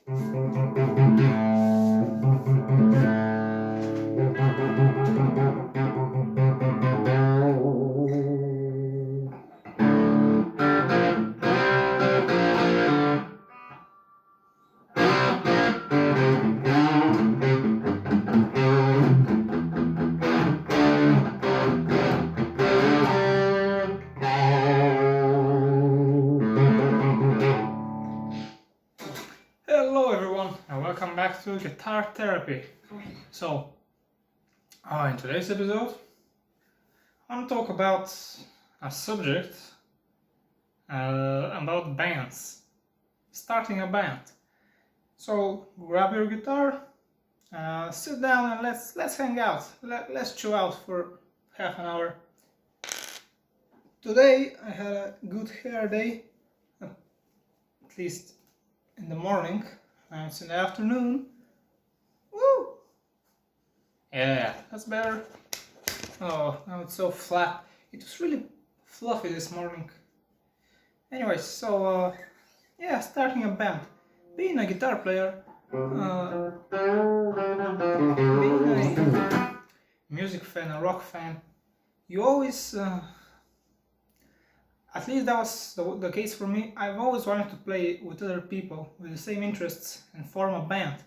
Hello everyone and welcome back to Guitar Therapy. So, in today's episode, I want to talk about a subject about bands, starting a band. So grab your guitar, sit down and let's hang out. Let's chill out for half an hour. Today I had a good hair day, at least in the morning. It's in the afternoon. Woo! Yeah, that's better. Oh, now it's so flat. It was really fluffy this morning. Anyways, so yeah, starting a band. Being a guitar player, being a music fan, a rock fan, you always, at least that was the case for me, I've always wanted to play with other people with the same interests and form a band.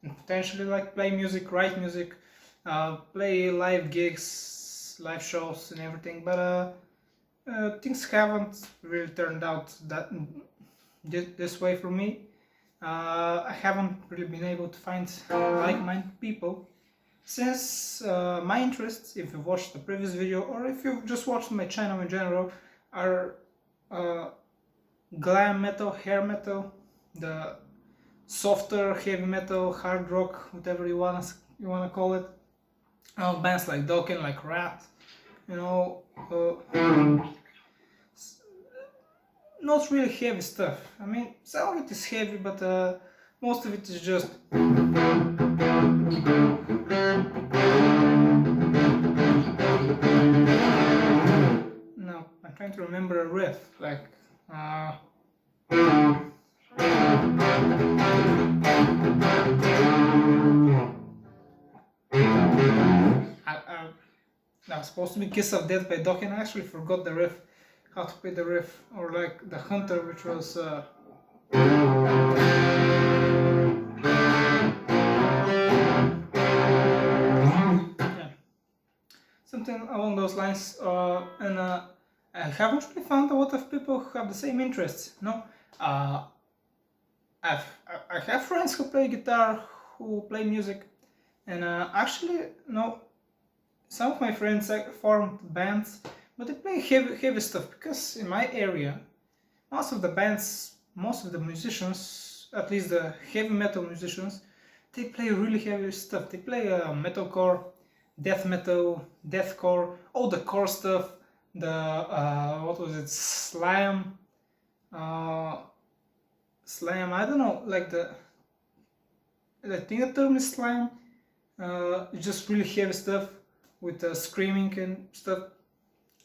And potentially like play music, write music, play live gigs, live shows and everything, but things haven't really turned out that this way for me. I haven't really been able to find like-minded people since my interests, if you've watched the previous video or if you've just watched my channel in general, are glam metal, hair metal, the softer heavy metal, hard rock, whatever you wanna call it. Bands like Dokken, like Rat, you know, not really heavy stuff. I mean, some of it is heavy, but most of it is just. No, I'm trying to remember a riff, like. That was supposed to be Kiss of Death by Dokken. I actually forgot the riff, how to play the riff, or like the Hunter, which was yeah, something along those lines. And I haven't really found a lot of people who have the same interests. No, I have friends who play guitar, who play music, and actually, no. Some of my friends formed bands, but they play heavy stuff because in my area, most of the bands, most of the musicians, at least the heavy metal musicians, they play really heavy stuff. They play metalcore, death metal, deathcore, all the core stuff. The what was it? Slam. Slam. I don't know. Like I think the term is slam. It's just really heavy stuff with screaming and stuff.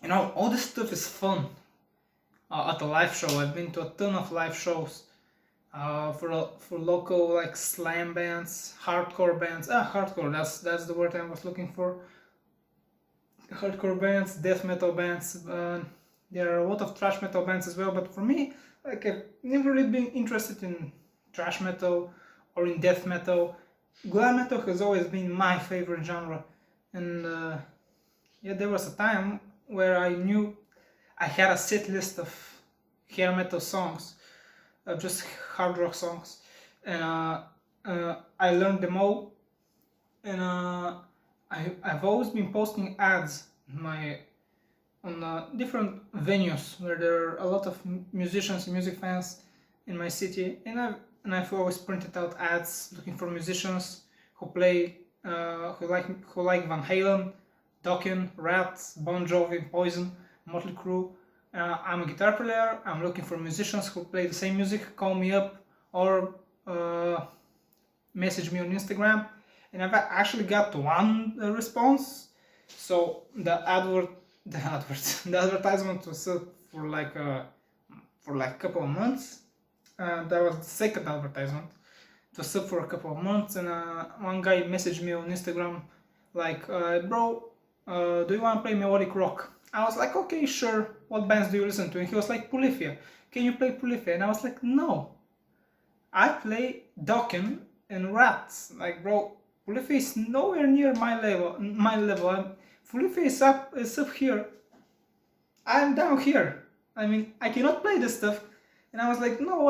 You know, all this stuff is fun at a live show. I've been to a ton of live shows for local like slam bands, hardcore bands. Hardcore. That's the word I was looking for. Hardcore bands, death metal bands. There are a lot of thrash metal bands as well. But for me, like I've never really been interested in thrash metal or in death metal. Glam metal has always been my favorite genre. And yeah, there was a time where I knew I had a set list of hair metal songs, just hard rock songs, and I learned them all. And I've always been posting ads on different venues where there are a lot of musicians and music fans in my city, and I've always printed out ads looking for musicians who play. Who like Van Halen, Dokken, Rat, Bon Jovi, Poison, Motley Crue. I'm a guitar player. I'm looking for musicians who play the same music. Call me up or message me on Instagram. And I've actually got one response. So the advertisement was set for like a couple of months. That was the second advertisement. was up for a couple of months, and one guy messaged me on Instagram like, bro, do you want to play melodic rock? I was like, okay, sure. What bands do you listen to? And he was like, Polyphia. Can you play Polyphia? And I was like, no. I play Dokken and Rats. Like, bro, Polyphia is nowhere near my level. Polyphia is up here. I'm down here. I mean, I cannot play this stuff. And I was like, no,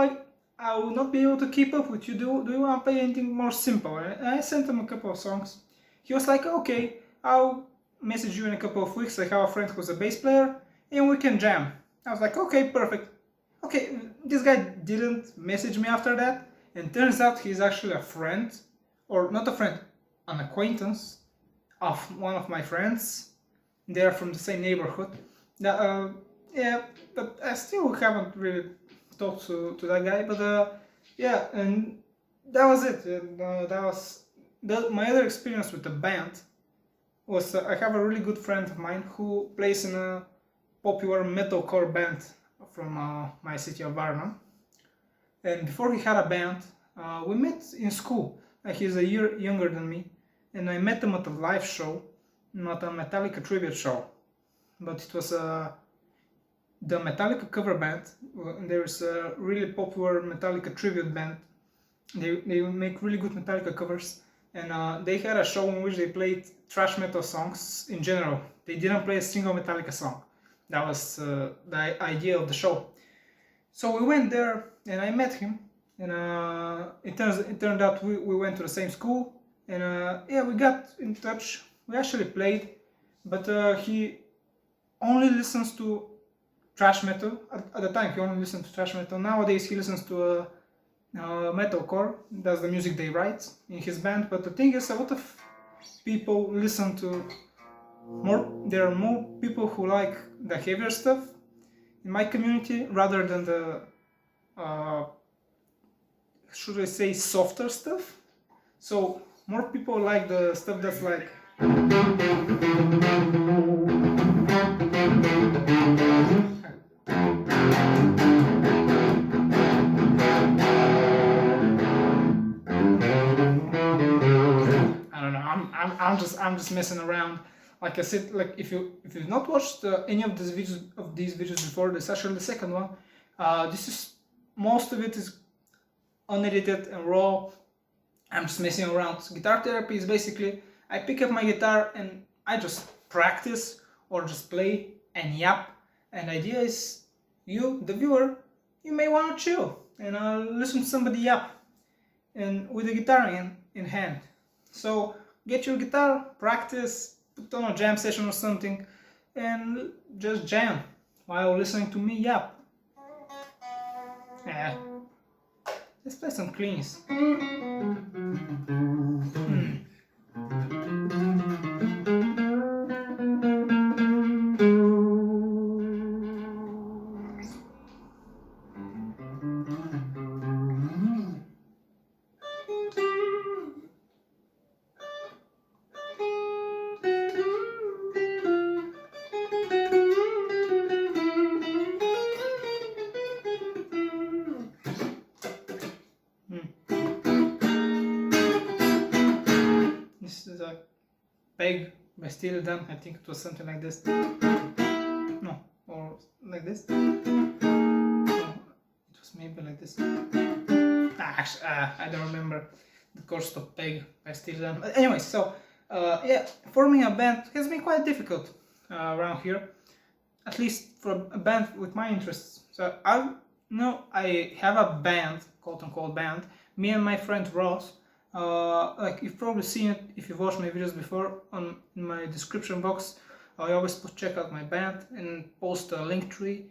I will not be able to keep up with you. Do you want to play anything more simple? And I sent him a couple of songs. He was like, okay, I'll message you in a couple of weeks. I have a friend who's a bass player, and we can jam. I was like, okay, perfect. Okay, this guy didn't message me after that, and turns out he's actually a friend, or not a friend, an acquaintance of one of my friends. They're from the same neighborhood. Yeah, but I still haven't really talked to that guy. But yeah, and that was it. And, that was my other experience with the band. Was I have a really good friend of mine who plays in a popular metalcore band from my city of Varna. And before he had a band, we met in school. He's a year younger than me, and I met him at a live show, not a Metallica tribute show, but it was the Metallica cover band. There's a really popular Metallica tribute band. They make really good Metallica covers, and they had a show in which they played thrash metal songs in general. They didn't play a single Metallica song. That was the idea of the show. So we went there, and I met him, and it turned out we went to the same school, and yeah, we got in touch. We actually played, but he only listens to thrash metal. At the time, he only listened to thrash metal. Nowadays, he listens to metalcore. That's the music they write in his band. But the thing is, a lot of people listen to there are more people who like the heavier stuff in my community rather than the should I say softer stuff. So more people like the stuff that's like I don't know. I'm just messing around. Like I said, like if you've not watched any of these videos before, this is actually the second one. This is most of it is unedited and raw. I'm just messing around. Guitar therapy is basically I pick up my guitar and I just practice or just play and yap. And the idea is you, the viewer, you may want to chill and listen to somebody yap and with the guitar in hand. So get your guitar, practice, put on a jam session or something, and just jam while listening to me yap. Yeah. Let's play some cleans. This is a Peg by Steely Dan. I think it was something like this. No, or like this. No, it was maybe like this. Actually, I don't remember the chords of Peg by Steely Dan. But anyway, so yeah, forming a band has been quite difficult around here. At least for a band with my interests. So I have a band, quote unquote band. Me and my friend Ross. Like you've probably seen it if you've watched my videos before in my description box. I always check out my band and post a link tree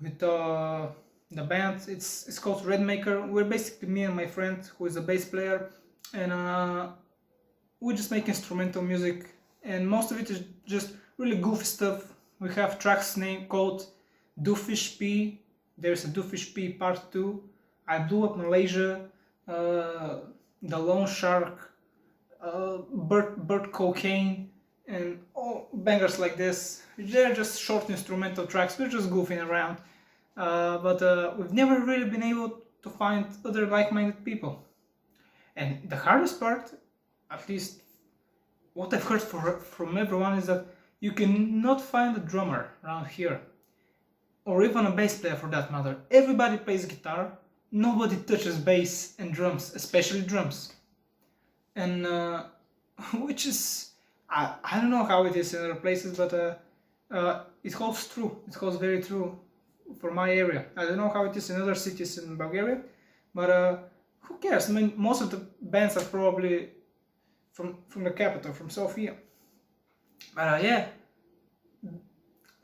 with the band. It's called Redmaker. We're basically me and my friend who is a bass player, and we just make instrumental music, and most of it is just really goofy stuff. We have tracks name called Doofish P. There's a Doofish P Part 2. I Blew Up Malaysia. The Lone Shark, Bird Cocaine, and all bangers like this. They're just short instrumental tracks. We're just goofing around, but we've never really been able to find other like-minded people. And the hardest part, at least what I've heard from everyone, is that you cannot find a drummer around here, or even a bass player for that matter. Everybody plays guitar, nobody touches bass and drums, especially drums. And which is, I don't know how it is in other places, but it holds true. It holds very true for my area. I don't know how it is in other cities in Bulgaria, but who cares? I mean, most of the bands are probably from the capital, from Sofia. But yeah,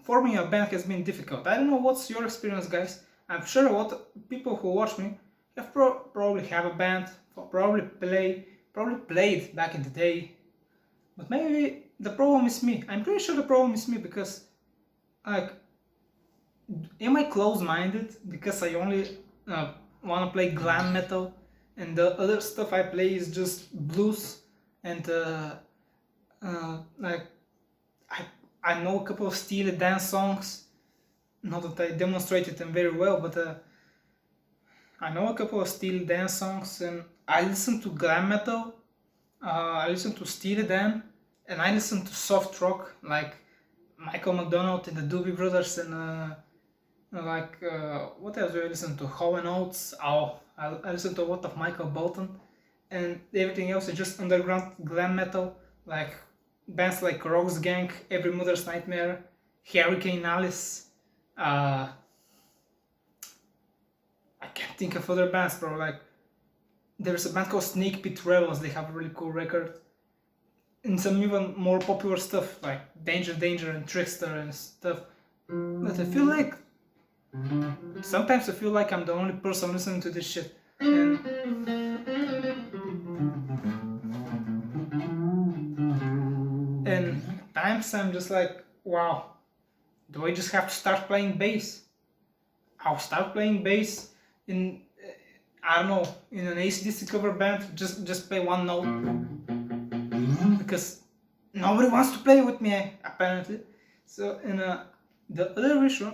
forming a band has been difficult. I don't know what's your experience, guys. I'm sure a lot of people who watch me have probably have a band, probably played back in the day. But maybe the problem is me. I'm pretty sure the problem is me because, like, am I close-minded because I only want to play glam metal and the other stuff I play is just blues and like I know a couple of Steely Dan songs. Not that I demonstrated them very well, but I know a couple of Steely Dan songs, and I listen to glam metal. I listen to Steely Dan, and I listen to soft rock like Michael McDonald and the Doobie Brothers, and what else do I listen to? Hall and Oates. Oh, I listen to a lot of Michael Bolton, and everything else is just underground glam metal, like bands like Rogues Gang, Every Mother's Nightmare, Hurricane Alice. I can't think of other bands, bro. Like, there's a band called Snake Pit Rebels. They have a really cool record, and some even more popular stuff like Danger Danger and Trickster and stuff. But I feel like sometimes I feel like I'm the only person listening to this shit. And at times I'm just like, wow, do I just have to start playing bass? I'll start playing bass in, I don't know, in an AC/DC cover band, just play one note. Because nobody wants to play with me, apparently. So, and the other issue,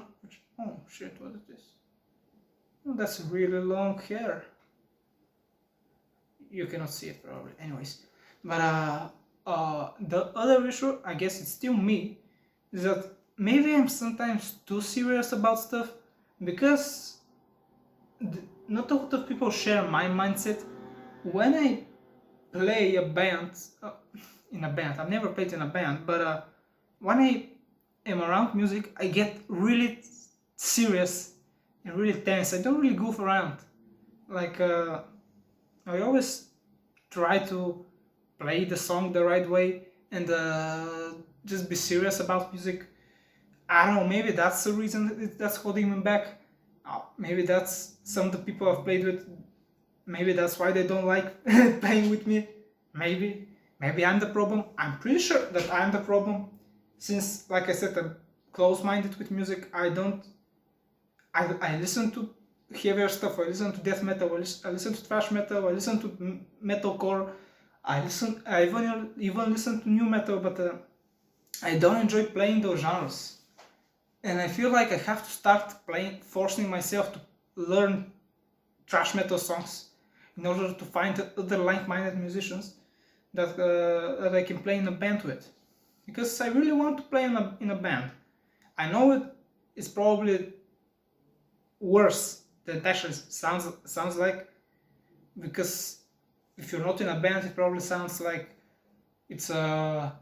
oh shit, what is this? Oh, that's really long hair. You cannot see it probably, anyways. But the other issue, I guess it's still me, is that maybe I'm sometimes too serious about stuff, because not a lot of people share my mindset. When I play a band, in a band, I've never played in a band, but when I am around music, I get really serious and really tense. I don't really goof around. Like, I always try to play the song the right way and just be serious about music. I don't know, maybe that's the reason that's holding me back. Maybe that's some of the people I've played with. Maybe that's why they don't like playing with me. Maybe I'm the problem. I'm pretty sure that I'm the problem, since, like I said, I'm close-minded with music. I listen to heavier stuff. I listen to death metal. I listen to thrash metal. I listen to metalcore. I even listen to new metal, but I don't enjoy playing those genres. And I feel like I have to start forcing myself to learn thrash metal songs in order to find other like-minded musicians that I can play in a band with. Because I really want to play in a band. I know it's probably worse than it actually sounds like, because if you're not in a band, it probably sounds like it's a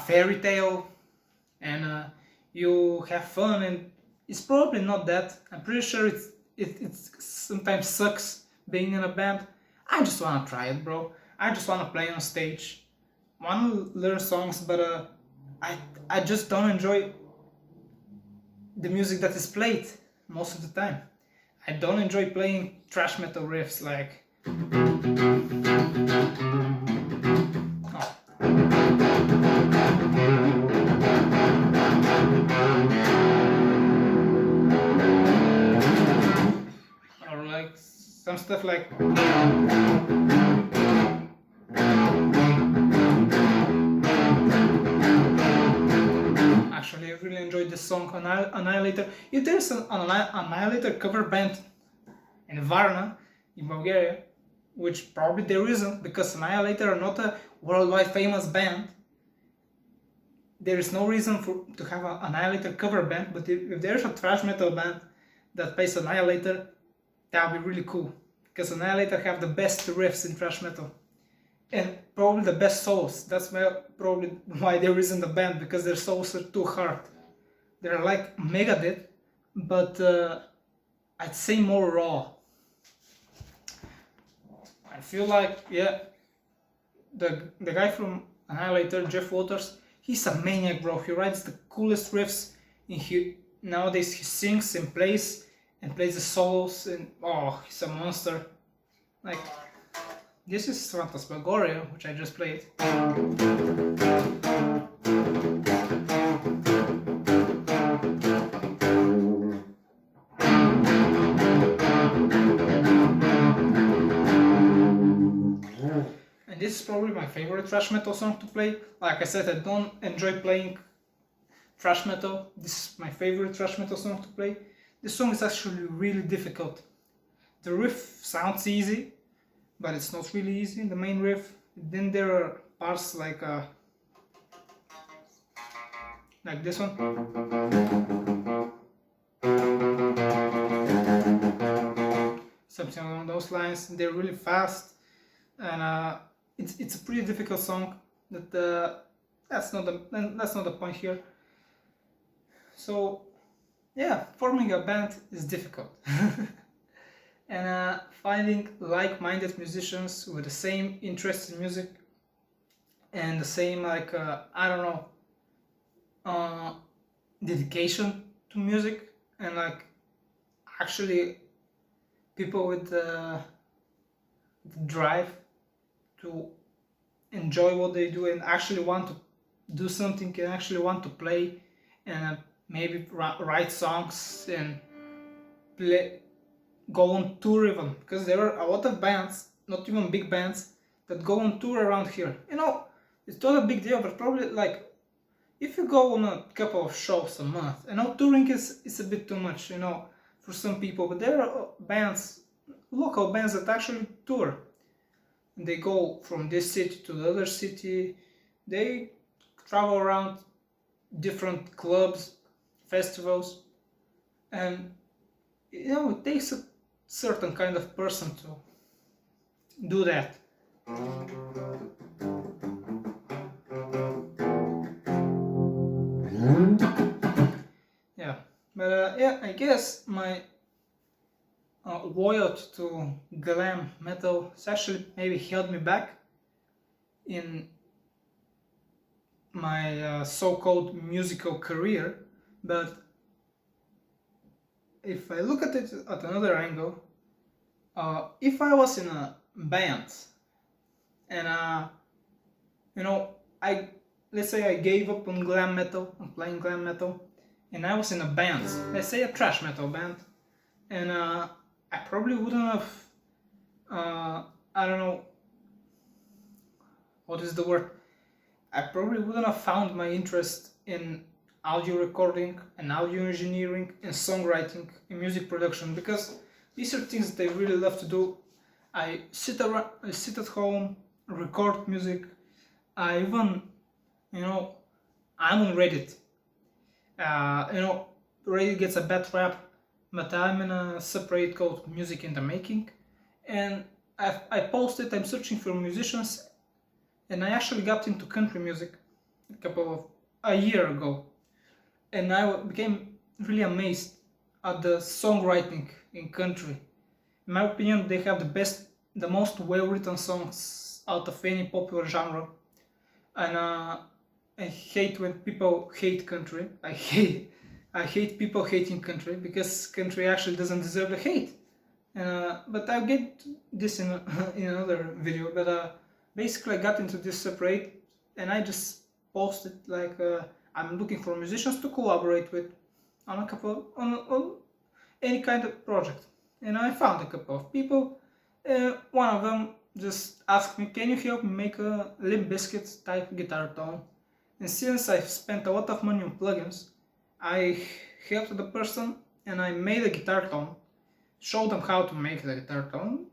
fairy tale and you have fun, and it's probably not that. I'm pretty sure it sometimes sucks being in a band. I just wanna try it, bro. I just wanna play on stage. Wanna learn songs, but I just don't enjoy the music that is played most of the time. I don't enjoy playing thrash metal riffs like. Or like some stuff like. Actually, I really enjoyed this song, Annihilator. If there's an Annihilator cover band in Varna, in Bulgaria, which probably there isn't, because Annihilator are not a worldwide famous band. There is no reason to have an Annihilator cover band, but if there's a thrash metal band that plays Annihilator, that would be really cool, because Annihilator have the best riffs in thrash metal and probably the best solos. That's probably why there isn't a band, because their solos are too hard. They're like Megadeth, but I'd say more raw. I feel like, yeah, the guy from Annihilator, Jeff Waters, he's a maniac, bro. He writes the coolest riffs. Nowadays he sings and plays the solos, and oh, he's a monster. Like, this is Phantasmagoria, which I just played. And this is probably my favorite thrash metal song to play. Like I said, I don't enjoy playing thrash metal. This is my favorite thrash metal song to play. This song is actually really difficult. The riff sounds easy, but it's not really easy, the main riff. Then there are parts like this one. Something along those lines. They're really fast, and it's a pretty difficult song. That's not the point here. So yeah, forming a band is difficult. And finding like-minded musicians with the same interest in music and the same dedication to music, and like actually people with the drive to enjoy what they do and actually want to do something and actually want to play and maybe write songs and go on tour even, because there are a lot of bands, not even big bands, that go on tour around here. It's not a big deal, but probably like if you go on a couple of shows a month, touring is a bit too much, for some people, but there are bands, local bands that actually tour. They go from this city to the other city, they travel around different clubs, festivals, and it takes a certain kind of person to do that. Yeah, but I guess my loyalty to glam metal has actually maybe held me back in my so-called musical career. But if I look at it at another angle, if I was in a band and let's say I gave up on glam metal, on playing glam metal, and I was in a band, let's say a thrash metal band, and I probably wouldn't have, I don't know, what is the word? I probably wouldn't have found my interest in audio recording and audio engineering and songwriting and music production, because these are things that I really love to do. I sit at home, record music. I even, I'm on Reddit. Reddit gets a bad rap, but I'm in a subreddit called Music in the Making, and I posted, I'm searching for musicians, and I actually got into country music a year ago, and I became really amazed at the songwriting in country. In my opinion, they have the most well-written songs out of any popular genre, and I hate when people hate country. I hate people hating country, because country actually doesn't deserve the hate. But I'll get to this in another video. But basically, I got into this subreddit, and I just posted like I'm looking for musicians to collaborate with on on any kind of project, and I found a couple of people. One of them just asked me, "Can you help me make a Limp Bizkit type guitar tone?" And since I've spent a lot of money on plugins, I helped the person and I made a guitar tone, showed them how to make the guitar tone,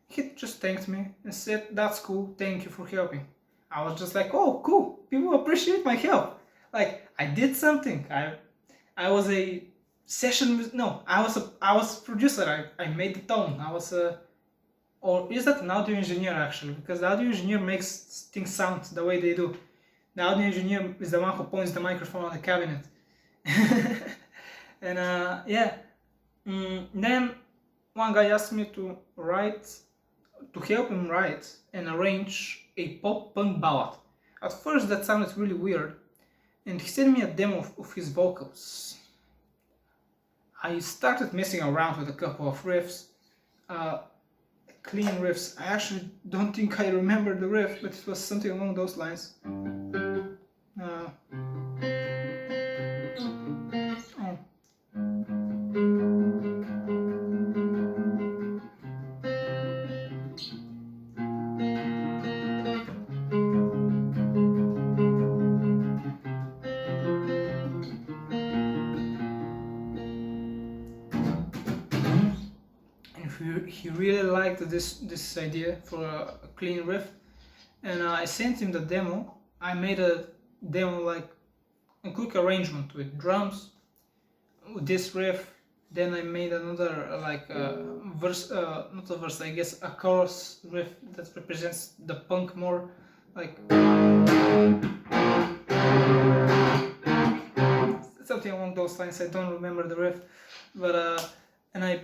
He just thanked me and said, "That's cool, thank you for helping." I was just like, "Oh, cool, people appreciate my help. Like, I did something. I was a no, I was producer. I made the tone. I was a or is that an audio engineer actually? Because the audio engineer makes things sound the way they do. The audio engineer is the one who points the microphone on the cabinet. And yeah, then one guy asked me to help him write and arrange a pop punk ballad. At first, that sounded really weird, and he sent me a demo of his vocals. I started messing around with a couple of riffs, uh, clean riffs. I actually don't think I remember the riff, but it was something along those lines. Uh, oh. And he really liked this idea for a clean riff, and I sent him the demo. I made a demo like a quick arrangement with drums, with this riff. Then I made another verse, not a verse, I guess a chorus riff that represents the punk more, like something along those lines. I don't remember the riff, but and I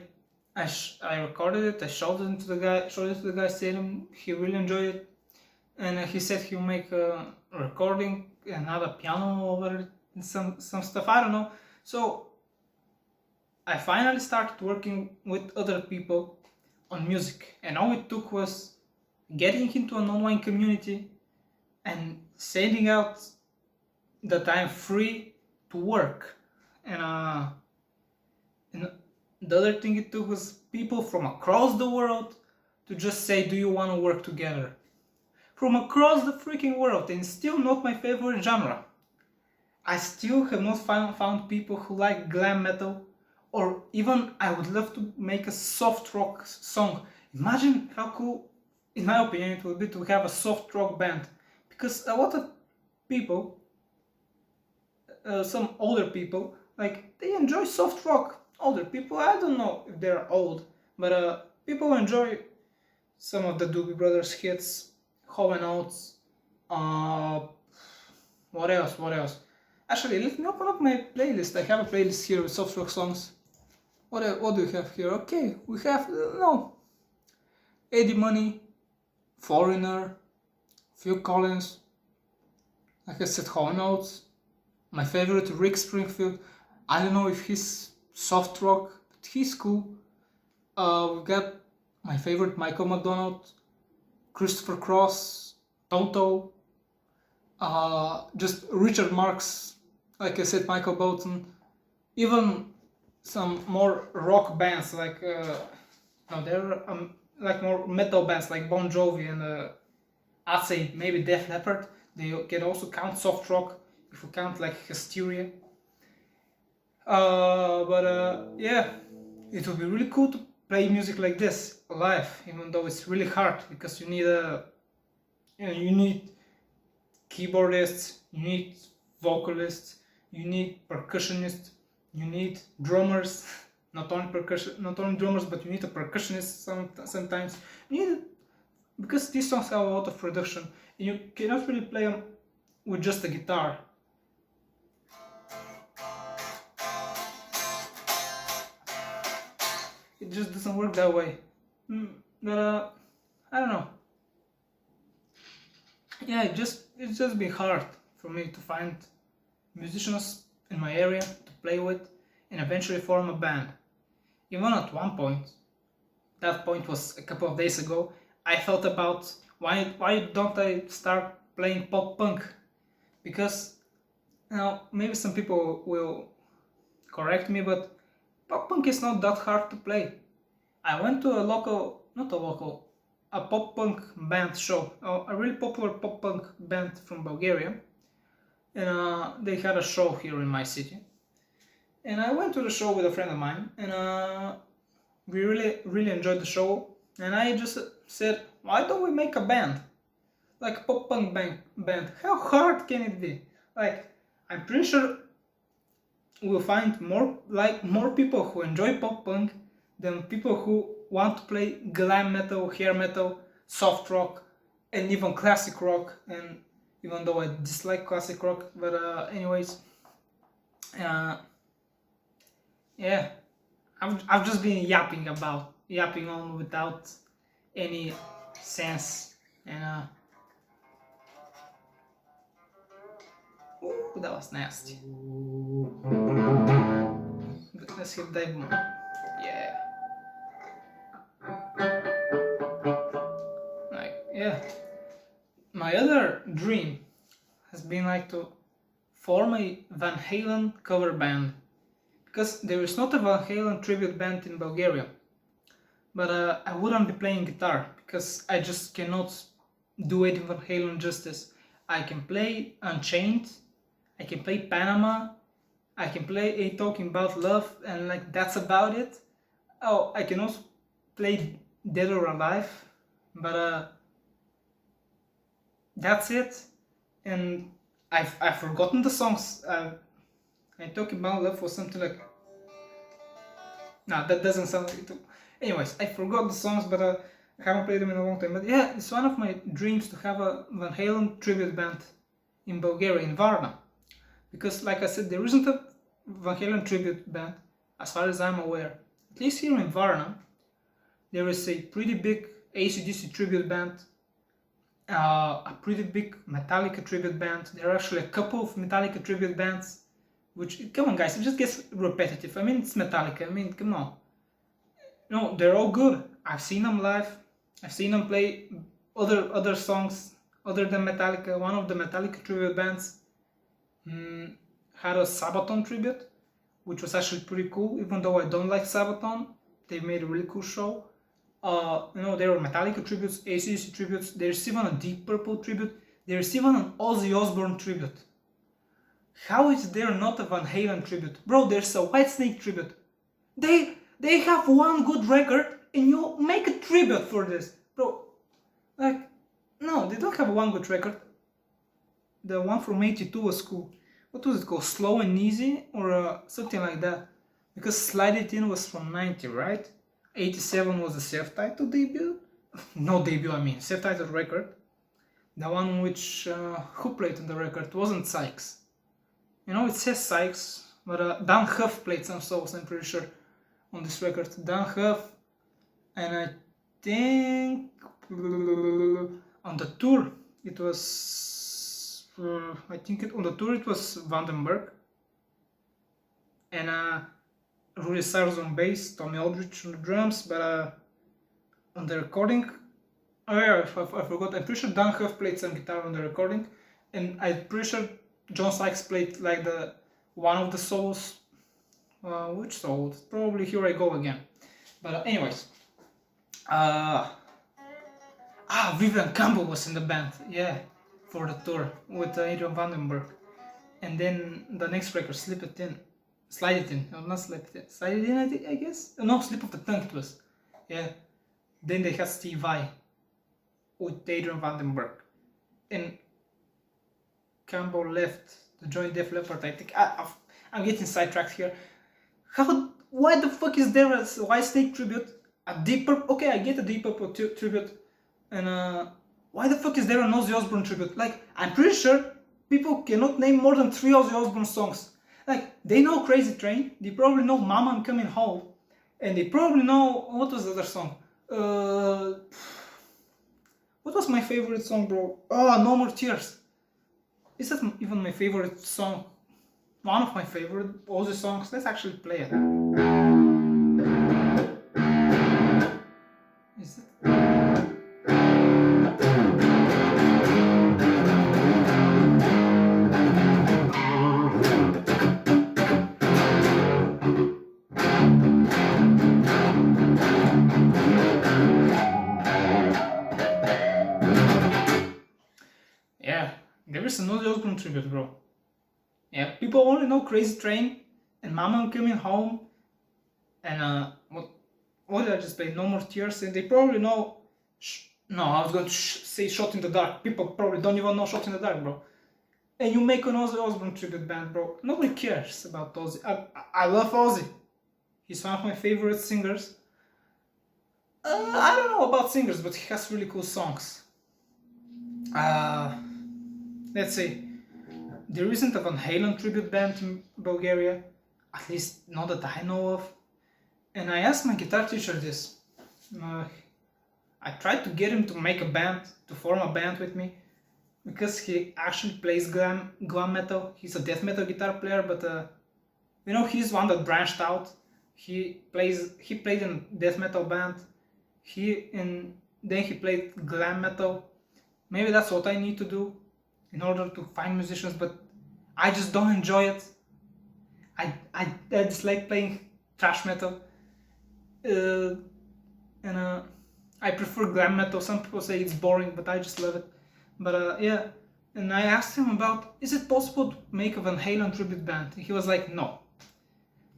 recorded it. I showed it to the guy, said he really enjoyed it, and he said he'll make a recording and add a piano over it and some stuff. I don't know. So I finally started working with other people on music, and all it took was getting into an online community and sending out that I'm free to work. And the other thing it took was people from across the world to just say, "Do you want to work together?" From across the freaking world, and still not my favorite genre. I still have not found people who like glam metal, or even I would love to make a soft rock song. Imagine how cool, in my opinion, it would be to have a soft rock band. Because a lot of people, some older people, like, they enjoy soft rock. Older people, I don't know if they're old, but people enjoy some of the Doobie Brothers hits, Hall and Oates, what else? Actually, let me open up my playlist. I have a playlist here with soft rock songs. What do we have here? Okay, we have, Eddie Money, Foreigner, Phil Collins, like I said, Hall and Oates. My favorite, Rick Springfield. I don't know if he's soft rock, but he's cool. We've got my favorite, Michael McDonald, Christopher Cross, Toto, just Richard Marx, like I said, Michael Bolton, even some more rock bands like they're like more metal bands like Bon Jovi and I'd say maybe Def Leppard. They can also count soft rock if you count like Hysteria. Yeah, it would be really cool to play music like this live, even though it's really hard because you need keyboardists, you need vocalists, you need percussionists, you need drummers. Not only drummers, but you need a percussionist sometimes. You need, because these songs have a lot of production, and you cannot really play them with just a guitar. It just doesn't work that way. But I don't know. Yeah, it's just been hard for me to find musicians in my area to play with and eventually form a band. Even at one point, that point was a couple of days ago, I thought about why don't I start playing pop punk? Because maybe some people will correct me, but pop punk is not that hard to play. I went to a pop punk band show, a really popular pop punk band from Bulgaria, and they had a show here in my city. And I went to the show with a friend of mine, and we really enjoyed the show. and I just said, why don't we make a band? Like a pop punk band. How hard can it be? Like, I'm pretty sure we'll find more people who enjoy pop punk than people who want to play glam metal, hair metal, soft rock, and even classic rock. And even though I dislike classic rock, but anyways, uh, yeah, I've just been yapping on without any sense, and ooh, that was nasty. Let's hit dive more. Yeah. Like, yeah. My other dream has been like to form a Van Halen cover band. Because there is not a Van Halen tribute band in Bulgaria. But I wouldn't be playing guitar because I just cannot do Eddie Van Halen justice. I can play Unchained, I can play Panama, I can play A Talking About Love, and like that's about it. Oh, I can also play Dead or Alive, but that's it. And I've forgotten the songs. I Talking About Love was something like. No, that doesn't sound like it. Anyways, I forgot the songs, but I haven't played them in a long time. But yeah, it's one of my dreams to have a Van Halen tribute band in Bulgaria, in Varna. Because, like I said, there isn't a Van Halen tribute band, as far as I'm aware. At least here in Varna, there is a pretty big AC/DC tribute band, a pretty big Metallica tribute band. There are actually a couple of Metallica tribute bands, which, come on guys, it just gets repetitive. I mean, it's Metallica, I mean, come on. No, they're all good. I've seen them live. I've seen them play other songs other than Metallica. One of the Metallica tribute bands had a Sabaton tribute, which was actually pretty cool. Even though I don't like Sabaton, they made a really cool show. There were Metallica tributes, AC/DC tributes. There's even a Deep Purple tribute. There's even an Ozzy Osbourne tribute. How is there not a Van Halen tribute? Bro, there's a Whitesnake tribute. They have one good record and you make a tribute for this. Bro, like, no, they don't have one good record. The one from '82 was cool. What was it called? Slow and Easy? Or something like that. Because Slide It In was from '90, right? '87 was the self-titled debut? No debut, I mean, self-titled record. The one in which, who played on the record? Wasn't Sykes. You know, it says Sykes, but Dan Huff played some solos, I'm pretty sure, on this record. Dan Huff, and I think on the tour it was, on the tour it was Vandenberg, and Rudy Cyrus on bass, Tommy Aldrich on the drums, but on the recording, oh yeah, I forgot, I'm pretty sure Dan Huff played some guitar on the recording, and I'm pretty sure John Sykes played like one of the solos. Which solo? Probably Here I Go Again. But anyways, Vivian Campbell was in the band, yeah, for the tour with Adrian Vandenberg. And then the next record, Slide It In. No, not Slip It In. Slide It In, I guess. No, Slip of the Tongue it was. Yeah. Then they had Steve Vai with Adrian Vandenberg, and Campbell left to join Def Leppard. I think I'm getting sidetracked here. Why the fuck is there a Whitesnake tribute? A Deep Purple? Okay, I get a Deep Purple tribute. And why the fuck is there an Ozzy Osbourne tribute? Like, I'm pretty sure people cannot name more than 3 Ozzy Osbourne songs. Like, they know Crazy Train, they probably know Mama I'm Coming Home, and they probably know, what was the other song? What was my favorite song, bro? Oh, No More Tears. Is that even my favorite song? One of my favorite Ozzy songs. Let's actually play it. Is it? Yeah, there is another Osbourne tribute, bro. Yeah, people only know Crazy Train and Mama I'm Coming Home and what did I just play? No More Tears, and they probably know. No, I was going to say Shot in the Dark. People probably don't even know Shot in the Dark, bro. And you make an Ozzy Osbourne tribute band, bro. Nobody cares about Ozzy. I love Ozzy. He's one of my favorite singers. I don't know about singers, but he has really cool songs. Let's say there isn't a Van Halen tribute band in Bulgaria, at least not that I know of. And I asked my guitar teacher this. I tried to get him to make a band, to form a band with me, because he actually plays glam metal. He's a death metal guitar player, but he's one that branched out. He played in a death metal band. Then he played glam metal. Maybe that's what I need to do in order to find musicians, but I just don't enjoy it. I dislike playing thrash metal. I prefer glam metal. Some people say it's boring, but I just love it. But yeah, and I asked him about, is it possible to make a Van Halen tribute band? And he was like, no.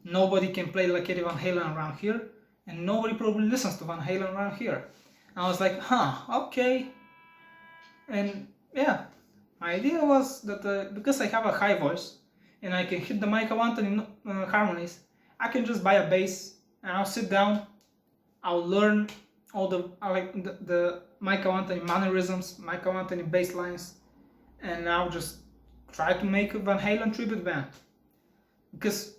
Nobody can play like Eddie Van Halen around here, and nobody probably listens to Van Halen around here. And I was like, okay. And yeah, my idea was that because I have a high voice, and I can hit the Michael Anthony harmonies, I can just buy a bass, and I'll sit down, I'll learn all the Michael Anthony mannerisms, Michael Anthony bass lines, and I'll just try to make a Van Halen tribute band. Because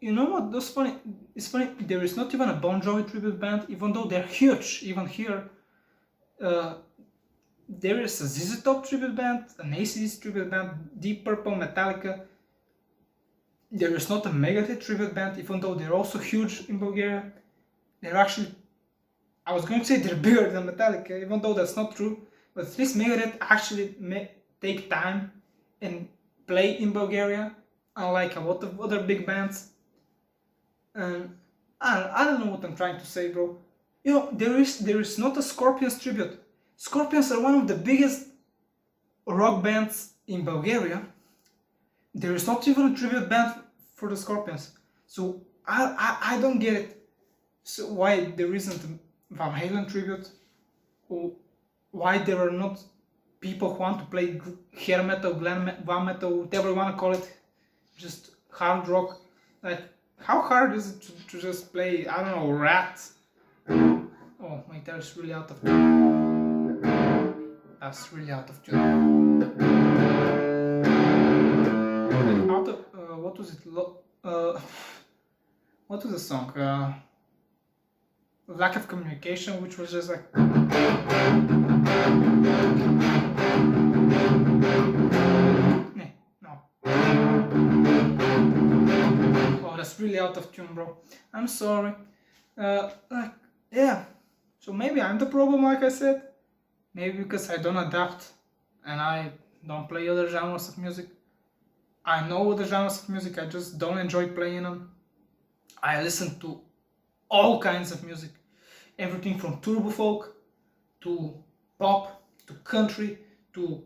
you know what? That's funny. It's funny. There is not even a Bon Jovi tribute band, even though they're huge. Even here, there is a ZZ Top tribute band, an AC/DC tribute band, Deep Purple, Metallica. There is not a Megadeth tribute band, even though they're also huge in Bulgaria. They're actually, I was going to say they're bigger than Metallica, even though that's not true. But at least Megadeth actually take time and play in Bulgaria, unlike a lot of other big bands. And I don't know what I'm trying to say, bro. There is not a Scorpions tribute. Scorpions are one of the biggest rock bands in Bulgaria. There is not even a tribute band for the Scorpions. So I don't get it. So why there isn't a Van Halen tribute? Or why there are not people who want to play hair metal, glam metal, whatever you want to call it, just hard rock. Like, how hard is it to just play, I don't know, Rat? Oh, my guitar is really out of tune. That's really out of tune. What was it? What was the song? Lack of Communication, which was just like. No. Oh, that's really out of tune, bro. I'm sorry. Yeah. So maybe I'm the problem, like I said. Maybe because I don't adapt and I don't play other genres of music. I know other genres of music, I just don't enjoy playing them. I listen to all kinds of music. Everything from turbo folk to pop to country to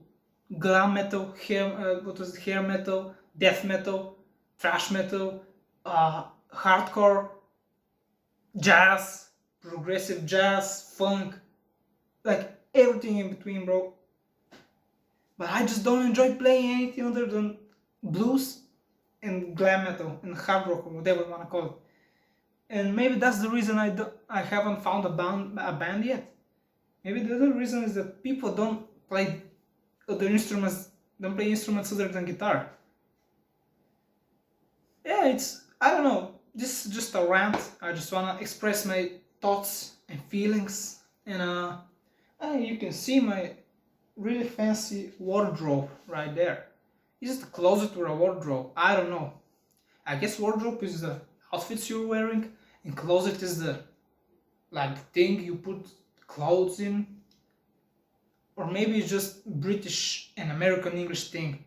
glam metal, hair metal, death metal, thrash metal, hardcore, jazz, progressive jazz, funk, like everything in between, bro. But I just don't enjoy playing anything other than blues and glam metal and hard rock or whatever you want to call it. And maybe that's the reason I haven't found a band yet. Maybe the other reason is that people don't play instruments other than guitar. Yeah, I don't know, this is just a rant. I just wanna express my thoughts and feelings, and you can see my really fancy wardrobe right there. Is it a closet or a wardrobe? I don't know. I guess wardrobe is the outfits you're wearing, and closet is the thing you put clothes in. Or maybe it's just British and American English thing,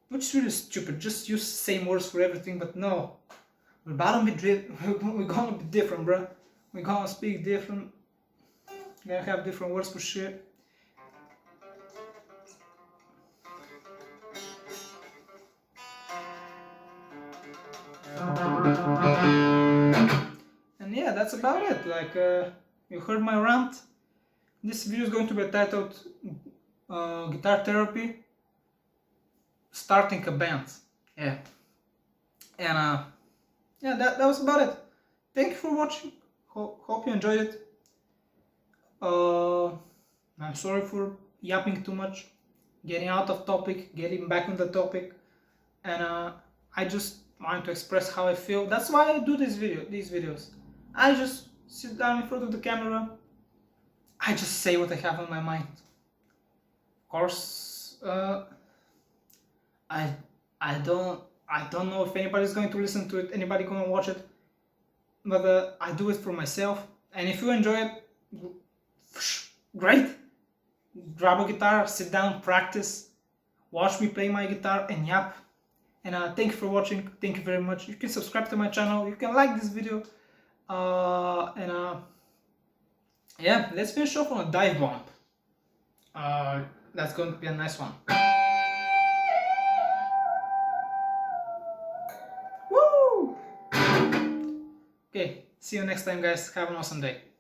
which is really stupid. Just use the same words for everything, but no. We're gonna be different, bruh. We're gonna speak different. We're gonna have different words for shit. And that's about it. Like, you heard my rant. This video is going to be titled Guitar Therapy, Starting a Band. Yeah. And yeah, that was about it. Thank you for watching. Hope you enjoyed it. I'm sorry for yapping too much, getting out of topic, getting back on the topic, and I just want to express how I feel. That's why I do these videos. I just sit down in front of the camera. I just say what I have on my mind. Of course, I don't know if anybody's going to listen to it, anybody gonna watch it, but I do it for myself. And if you enjoy it, great. Grab a guitar, sit down, practice, watch me play my guitar, and yap. And thank you for watching. Thank you very much. You can subscribe to my channel. You can like this video. Yeah, let's finish off on a dive bomb. That's going to be a nice one. Woo! Okay, see you next time, guys. Have an awesome day.